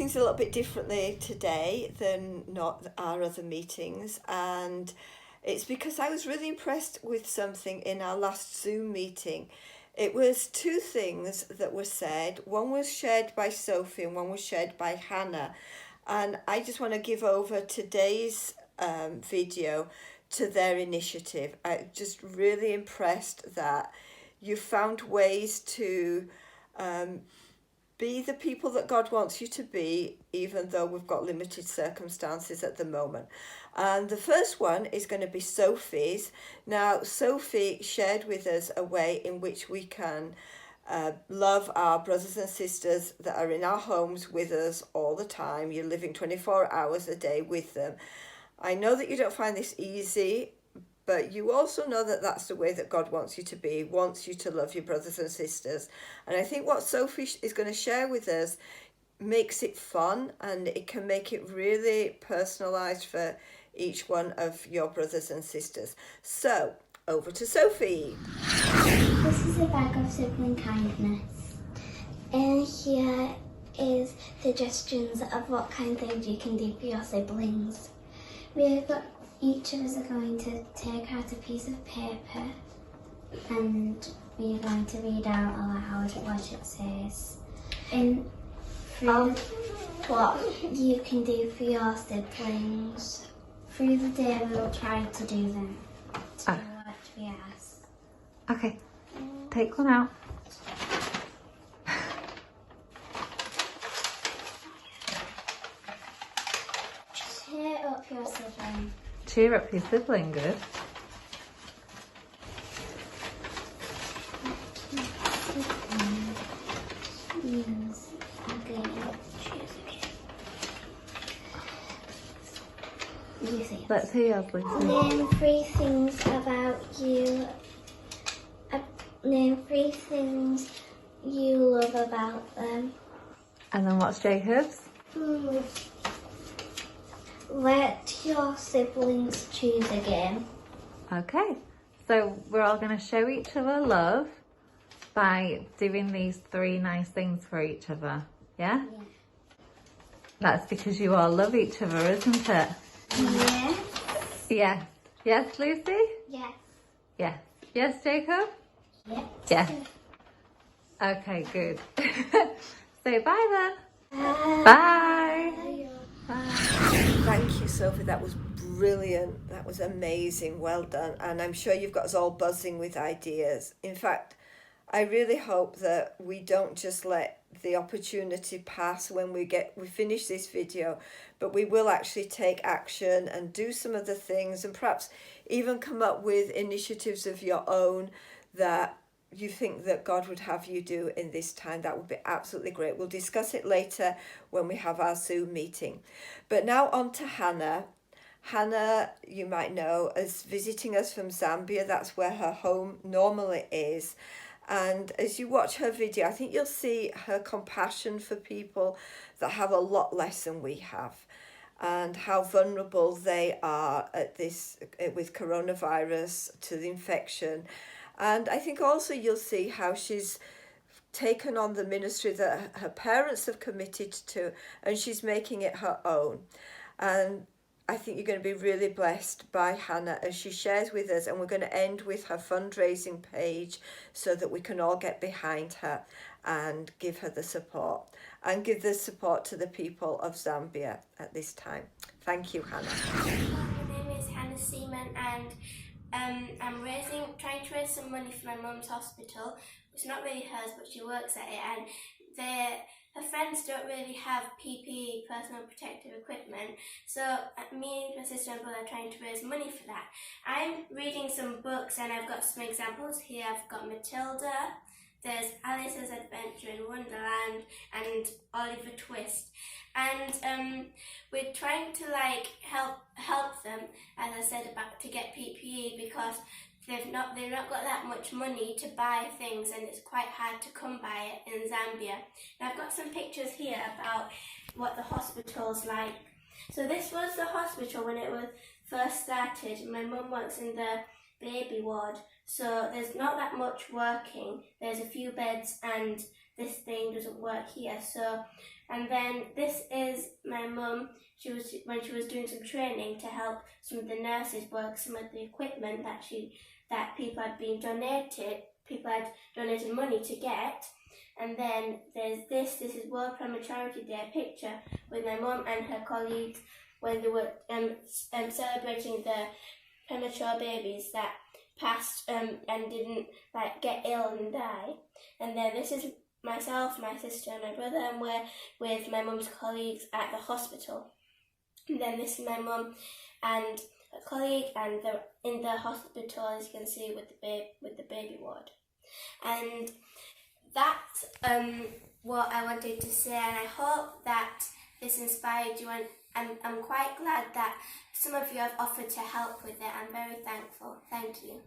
things a little bit differently today than not our other meetings, and it's because I was really impressed with something in our last Zoom meeting. It was two things that were said. One was shared by Sophie and one was shared by Hannah. And I just want to give over today's video to their initiative. I'm just really impressed that you found ways to be the people that God wants you to be, even though we've got limited circumstances at the moment. And the first one is going to be Sophie's. Now, Sophie shared with us a way in which we can love our brothers and sisters that are in our homes with us all the time. You're living 24 hours a day with them. I know that you don't find this easy, but you also know that that's the way that God wants you to be, wants you to love your brothers and sisters. And I think what Sophie is going to share with us makes it fun, and it can make it really personalised for each one of your brothers and sisters. So, over to Sophie. This is a bag of sibling kindness. And here is suggestions of what kind of things you can do for your siblings. Each of us are going to take out a piece of paper and we are going to read out aloud what it says. And what you can do for your siblings. Through the day we will try to do them. To do what we ask. Okay, take one out. Cheer up your sibling. Cheer up your sibling, good. Let's hear yours, Lucy. Name three things about you. Name three things you love about them. And then what's Jacob's? Let your siblings choose a game. Okay, so we're all going to show each other love by doing these three nice things for each other. Yeah? Yeah. That's because you all love each other, isn't it? Yes. Yes. Yes, Lucy? Yes. Yes. Yes, Jacob? Yes. Yes. Okay, good. Say bye then. Bye. Bye. Thank you, Sophie. That was brilliant. That was amazing. Well done. And I'm sure you've got us all buzzing with ideas. In fact, I really hope that we don't just let the opportunity pass when we finish this video, but we will actually take action and do some of the things, and perhaps even come up with initiatives of your own that you think that God would have you do in this time. That would be absolutely great. We'll discuss it later when we have our Zoom meeting. But now on to Hannah. Hannah, you might know, is visiting us from Zambia. That's where her home normally is. And as you watch her video, I think you'll see her compassion for people that have a lot less than we have, and how vulnerable they are at this with coronavirus to the infection. And I think also you'll see how she's taken on the ministry that her parents have committed to, and she's making it her own. And I think you're going to be really blessed by Hannah as she shares with us, and we're going to end with her fundraising page so that we can all get behind her and give her the support, and give the support to the people of Zambia at this time. Thank you, Hannah. My name is Hannah Seaman, and I'm trying to raise some money for my mum's hospital. It's not really hers, but she works at it, and her friends don't really have PPE, personal protective equipment, so me and my sister and brother are trying to raise money for that. I'm reading some books and I've got some examples here. I've got Matilda, there's Alice's Adventure in Wonderland, and Oliver Twist. And we're trying to help them, as I said, to get PPE, because they've not got that much money to buy things, and it's quite hard to come by it in Zambia. Now I've got some pictures here about what the hospital's like. So this was the hospital when it was first started. My mum works in the baby ward, so there's not that much working. There's a few beds and this thing doesn't work here. So, and then this is my mum. When she was doing some training to help some of the nurses work some of the equipment that people had donated money to get. And then there's this is World Prematurity Day picture with my mum and her colleagues when they were celebrating the premature babies that passed and didn't get ill and die. And then this is myself, my sister and my brother, and we're with my mum's colleagues at the hospital. And then this is my mum and a colleague, and they're in the hospital, as you can see, with the baby ward. And that's what I wanted to say, and I hope that this inspired you, and I'm quite glad that some of you have offered to help with it. I'm very thankful. Thank you.